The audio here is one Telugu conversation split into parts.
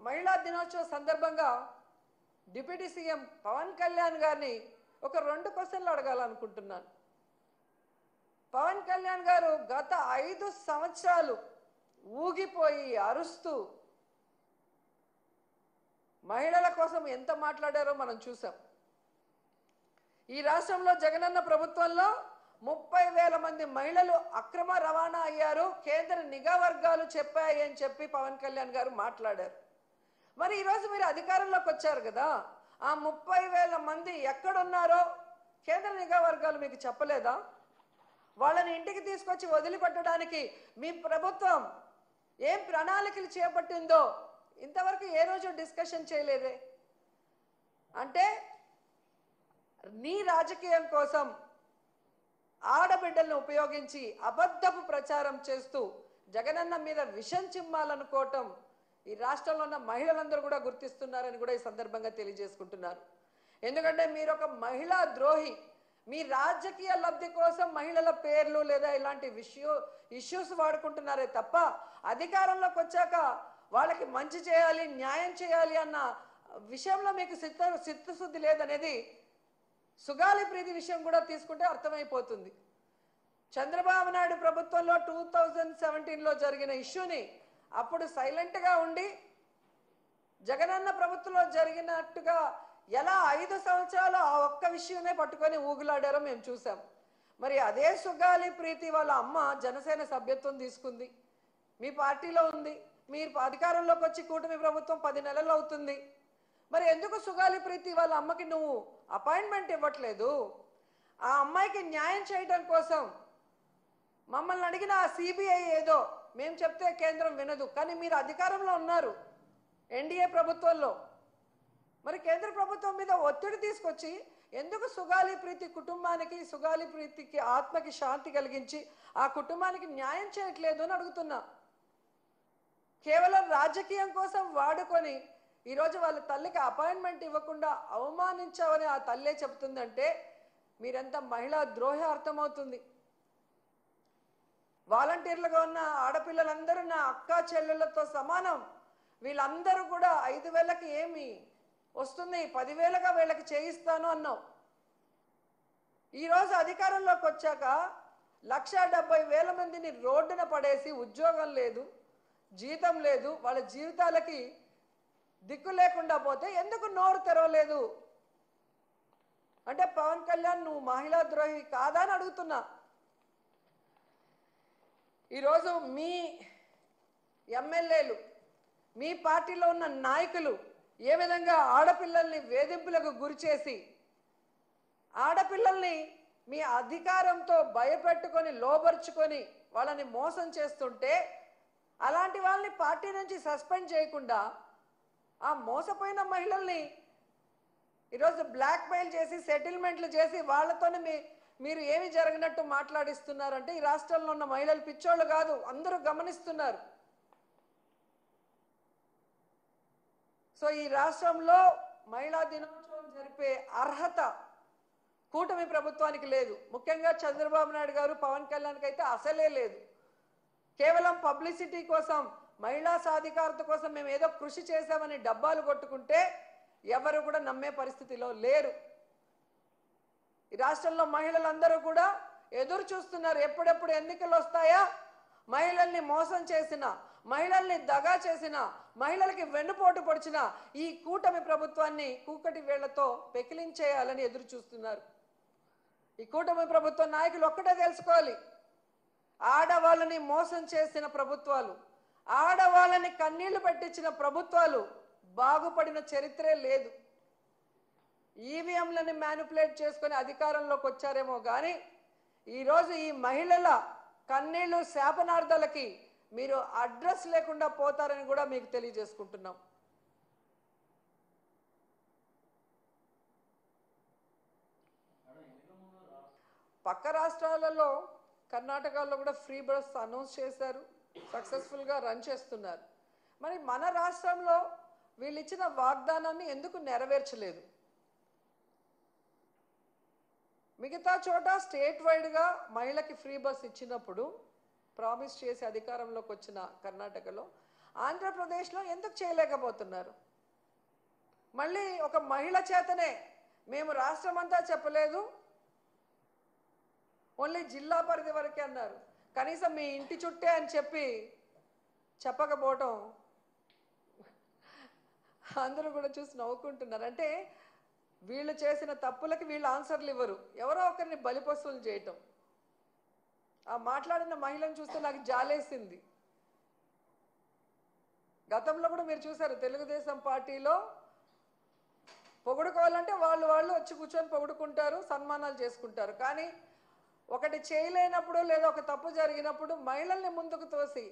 మహిళా దినోత్సవ సందర్భంగా డిప్యూటీ సీఎం పవన్ కళ్యాణ్ గారిని ఒక 2 క్వశ్చన్లు అడగాలనుకుంటున్నాను. పవన్ కళ్యాణ్ గారు గత 5 సంవత్సరాలు ఊగిపోయి అరుస్తూ మహిళల కోసం ఎంత మాట్లాడారో మనం చూసాం. ఈ రాష్ట్రంలో జగనన్న ప్రభుత్వంలో 30,000 మంది మహిళలు అక్రమ రవాణా అయ్యారు, కేంద్ర నిఘా వర్గాలు చెప్పాయి అని చెప్పి పవన్ కళ్యాణ్ గారు మాట్లాడారు. మరి ఈరోజు మీరు అధికారంలోకి వచ్చారు కదా, ఆ 30,000 మంది ఎక్కడున్నారో కేంద్ర నిఘా వర్గాలు మీకు చెప్పలేదా? వాళ్ళని ఇంటికి తీసుకొచ్చి వదిలిపెట్టడానికి మీ ప్రభుత్వం ఏం ప్రణాళికలు చేపట్టిందో ఇంతవరకు ఏ రోజు డిస్కషన్ చేయలేదే. అంటే నీ రాజకీయం కోసం ఆడబిడ్డలను ఉపయోగించి అబద్ధపు ప్రచారం చేస్తూ జగనన్న మీద విషం చిమ్మాలనుకోవటం ఈ రాష్ట్రంలో ఉన్న మహిళలందరూ కూడా గుర్తిస్తున్నారని కూడా ఈ సందర్భంగా తెలియజేసుకుంటున్నారు. ఎందుకంటే మీరు ఒక మహిళా ద్రోహి. మీ రాజకీయ లబ్ధి కోసం మహిళల పేర్లు లేదా ఇలాంటి ఇష్యూస్ వాడుకుంటున్నారే తప్ప అధికారంలోకి వచ్చాక వాళ్ళకి మంచి చేయాలి, న్యాయం చేయాలి అన్న విషయంలో మీకు చిత్తశుద్ధి లేదనేది సుగాలి ప్రీతి విషయం కూడా తీసుకుంటే అర్థమైపోతుంది. చంద్రబాబు నాయుడు ప్రభుత్వంలో 2017లో జరిగిన ఇష్యూని అప్పుడు సైలెంట్గా ఉండి జగనన్న ప్రభుత్వంలో జరిగినట్టుగా ఎలా 5 సంవత్సరాలు ఆ ఒక్క విషయమే పట్టుకొని ఊగులాడారో మేము చూసాం. మరి అదే సుగాలి ప్రీతి వాళ్ళ అమ్మ జనసేన సభ్యత్వం తీసుకుంది, మీ పార్టీలో ఉంది, మీరు అధికారంలోకి వచ్చి కూటమి ప్రభుత్వం 10 నెలలు అవుతుంది. మరి ఎందుకు సుగాలి ప్రీతి వాళ్ళ అమ్మకి నువ్వు అపాయింట్మెంట్ ఇవ్వట్లేదు? ఆ అమ్మాయికి న్యాయం చేయడం కోసం మమ్మల్ని అడిగిన ఆ సిబిఐ ఏదో మేము చెప్తే కేంద్రం వినదు, కానీ మీరు అధికారంలో ఉన్నారు ఎన్డీఏ ప్రభుత్వంలో. మరి కేంద్ర ప్రభుత్వం మీద ఒత్తిడి తీసుకొచ్చి ఎందుకు సుగాలి ప్రీతి కుటుంబానికి, సుగాలి ప్రీతికి ఆత్మకి శాంతి కలిగించి ఆ కుటుంబానికి న్యాయం చేయట్లేదు అని అడుగుతున్నా. కేవలం రాజకీయం కోసం వాడుకొని ఈరోజు వాళ్ళ తల్లికి అపాయింట్మెంట్ ఇవ్వకుండా అవమానించావని ఆ తల్లే చెప్తుందంటే మీరెంత మహిళా ద్రోహి అర్థమవుతుంది. వాలంటీర్లుగా ఉన్న ఆడపిల్లలందరూ నా అక్క చెల్లెళ్ళతో సమానం. వీళ్ళందరూ కూడా 5,000కి ఏమి వస్తుంది, 10,000గా వీళ్ళకి చేయిస్తాను అన్నావు. ఈరోజు అధికారంలోకి వచ్చాక 1,70,000 మందిని రోడ్డున పడేసి ఉద్యోగం లేదు, జీతం లేదు, వాళ్ళ జీవితాలకి దిక్కు లేకుండా పోతే ఎందుకు నోరు తెరవలేదు? అంటే పవన్ కళ్యాణ్ నువ్వు మహిళా ద్రోహి కాదా అని అడుగుతున్నా. ఈరోజు మీ ఎమ్మెల్యేలు, మీ పార్టీలో ఉన్న నాయకులు ఏ విధంగా ఆడపిల్లల్ని వేధింపులకు గురి చేసి ఆడపిల్లల్ని మీ అధికారంతో భయపెట్టుకొని లోబర్చుకొని వాళ్ళని మోసం చేస్తుంటే అలాంటి వాళ్ళని పార్టీ నుంచి సస్పెండ్ చేయకుండా ఆ మోసపోయిన మహిళల్ని ఈరోజు బ్లాక్మెయిల్ చేసి సెటిల్మెంట్లు చేసి వాళ్ళతోనే మీరు ఏమి జరిగినట్టు మాట్లాడిస్తున్నారంటే ఈ రాష్ట్రంలో ఉన్న మహిళలు పిచ్చోళ్ళు కాదు, అందరూ గమనిస్తున్నారు. సో ఈ రాష్ట్రంలో మహిళా దినోత్సవం జరిపే అర్హత కూటమి ప్రభుత్వానికి లేదు. ముఖ్యంగా చంద్రబాబు నాయుడు గారు, పవన్ కళ్యాణ్కి అయితే అసలే లేదు. కేవలం పబ్లిసిటీ కోసం, మహిళా సాధికారత కోసం మేము ఏదో కృషి చేశామని డబ్బాలు కొట్టుకుంటే ఎవరు కూడా నమ్మే పరిస్థితిలో లేరు. ఈ రాష్ట్రంలో మహిళలందరూ కూడా ఎదురు చూస్తున్నారు, ఎప్పుడెప్పుడు ఎన్నికలు వస్తాయా, మహిళల్ని మోసం చేసిన, మహిళల్ని దగా చేసిన, మహిళలకి వెన్నుపోటు పొడిచిన ఈ కూటమి ప్రభుత్వాన్ని కూకటి వేళ్లతో పెకిలించేయాలని ఎదురు చూస్తున్నారు. ఈ కూటమి ప్రభుత్వ నాయకులు ఒక్కటే తెలుసుకోవాలి, ఆడవాళ్ళని మోసం చేసిన ప్రభుత్వాలు, ఆడవాళ్ళని కన్నీళ్లు పెట్టించిన ప్రభుత్వాలు బాగుపడిన చరిత్రే లేదు. ఈవీఎంలని మ్యానిపులేట్ చేసుకొని అధికారంలోకి వచ్చారేమో కానీ ఈరోజు ఈ మహిళల కన్నీళ్లు శాపనార్థాలకి మీరు అడ్రస్ లేకుండా పోతారని కూడా మీకు తెలియజేసుకుంటున్నాం. పక్క రాష్ట్రాలలో కర్ణాటకలో కూడా ఫ్రీ బస్ అనౌన్స్ చేశారు, సక్సెస్ఫుల్గా రన్ చేస్తున్నారు. మరి మన రాష్ట్రంలో వీళ్ళు ఇచ్చిన వాగ్దానాన్ని ఎందుకు నెరవేర్చలేదు? మిగతా చోట స్టేట్ వైడ్గా మహిళకి ఫ్రీ బస్ ఇచ్చినప్పుడు ప్రామిస్ చేసి అధికారంలోకి వచ్చిన కర్ణాటకలో ఆంధ్రప్రదేశ్లో ఎందుకు చేయలేకపోతున్నారు? మళ్ళీ ఒక మహిళ చేతనే మేము రాష్ట్రమంతా చెప్పలేదు, ఓన్లీ జిల్లా పరిధి వరకే అన్నారు. కనీసం మీ ఇంటి చుట్టే అని చెప్పి చెప్పకపోవటం అందరూ కూడా చూసి నవ్వుకుంటున్నారు. అంటే వీళ్ళు చేసిన తప్పులకి వీళ్ళు ఆన్సర్లు ఇవ్వరు, ఎవరో ఒకరిని బలిపశువులు చేయటం. ఆ మాట్లాడిన మహిళను చూస్తే నాకు జాలేసింది. గతంలో కూడా మీరు చూసారు, తెలుగుదేశం పార్టీలో పొగుడుకోవాలంటే వాళ్ళు వచ్చి కూర్చొని పొగుడుకుంటారు, సన్మానాలు చేసుకుంటారు. కానీ ఒకటి చేయలేనప్పుడు లేదా ఒక తప్పు జరిగినప్పుడు మహిళల్ని ముందుకు తోసి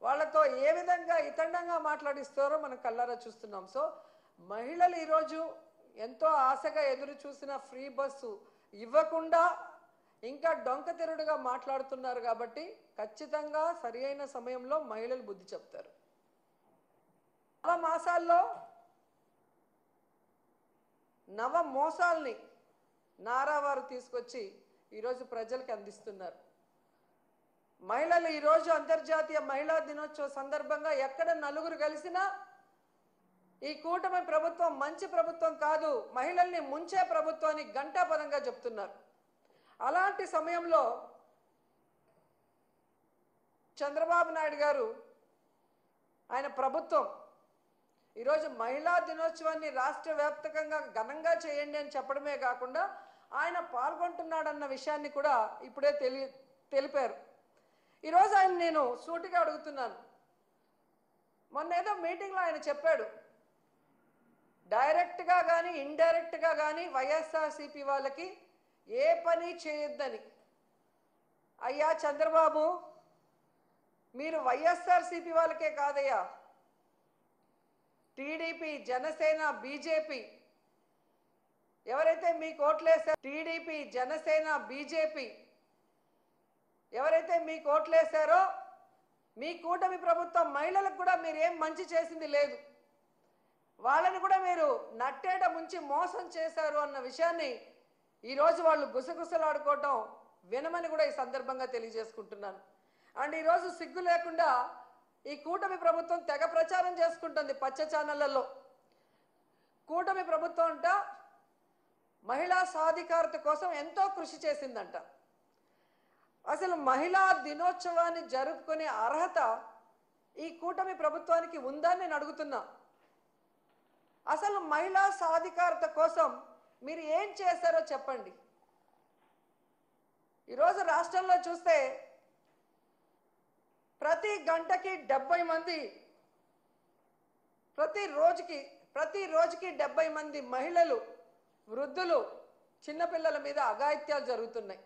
వాళ్ళతో ఏ విధంగా ఇతండంగా మాట్లాడిస్తారో మనం కళ్ళారా చూస్తున్నాం. సో మహిళలు ఈరోజు ఎంతో ఆశగా ఎదురు చూసిన ఫ్రీ బస్సు ఇవ్వకుండా ఇంకా డొంకతిరుడుగా మాట్లాడుతున్నారు. కాబట్టి ఖచ్చితంగా సరి అయిన సమయంలో మహిళలు బుద్ధి చెప్తారు. చాలా మాసాల్లో నవ మోసాల్ని నారా వారు తీసుకొచ్చి ఈరోజు ప్రజలకు అందిస్తున్నారు. మహిళలు ఈరోజు అంతర్జాతీయ మహిళా దినోత్సవ సందర్భంగా ఎక్కడ నలుగురు కలిసినా ఈ కూటమి ప్రభుత్వం మంచి ప్రభుత్వం కాదు, మహిళల్ని ముంచే ప్రభుత్వాన్ని గంటాపదంగా చెప్తున్నారు. అలాంటి సమయంలో చంద్రబాబు నాయుడు గారు ఆయన ప్రభుత్వం ఈరోజు మహిళా దినోత్సవాన్ని రాష్ట్ర వ్యాప్తంగా ఘనంగా చేయండి అని చెప్పడమే కాకుండా ఆయన పాల్గొంటున్నాడన్న విషయాన్ని కూడా ఇప్పుడే తెలిపారు. ఈరోజు ఆయన నేను సూటిగా అడుగుతున్నాను, మొన్న ఏదో మీటింగ్లో ఆయన చెప్పాడు, డైరెక్ట్గా కానీ ఇండైరెక్ట్గా కానీ వైఎస్ఆర్సీపీ వాళ్ళకి ఏ పని చేయొద్దని. అయ్యా చంద్రబాబు, మీరు వైఎస్ఆర్సీపీ వాళ్ళకే కాదయ్యా, టీడీపీ, జనసేన, బీజేపీ ఎవరైతే మీకు ఓట్లేశారో, టీడీపీ, జనసేన, బీజేపీ ఎవరైతే మీకు ఓట్లేశారో మీ కూటమి ప్రభుత్వం మహిళలకు కూడా మీరు ఏం మంచి చేసింది లేదు, వాళ్ళని కూడా మీరు నట్టేట ముంచి మోసం చేశారు అన్న విషయాన్ని ఈరోజు వాళ్ళు గుసగుసలాడుకోవటం వినమని కూడా ఈ సందర్భంగా తెలియజేసుకుంటున్నాను. అండ్ ఈరోజు సిగ్గు లేకుండా ఈ కూటమి ప్రభుత్వం తెగ ప్రచారం చేసుకుంటుంది పచ్చ ఛానళ్లలో. కూటమి ప్రభుత్వం అంట మహిళా సాధికారత కోసం ఎంతో కృషి చేసిందంట. అసలు మహిళా దినోత్సవాన్ని జరుపుకునే అర్హత ఈ కూటమి ప్రభుత్వానికి ఉందని నేను అడుగుతున్నా. అసలు మహిళా సాధికారత కోసం మీరు ఏం చేశారో చెప్పండి. ఈరోజు రాష్ట్రంలో చూస్తే ప్రతి గంటకి 70 మంది, ప్రతి రోజుకి 70 మంది మహిళలు, వృద్ధులు, చిన్నపిల్లల మీద అఘాయిత్యాలు జరుగుతున్నాయి.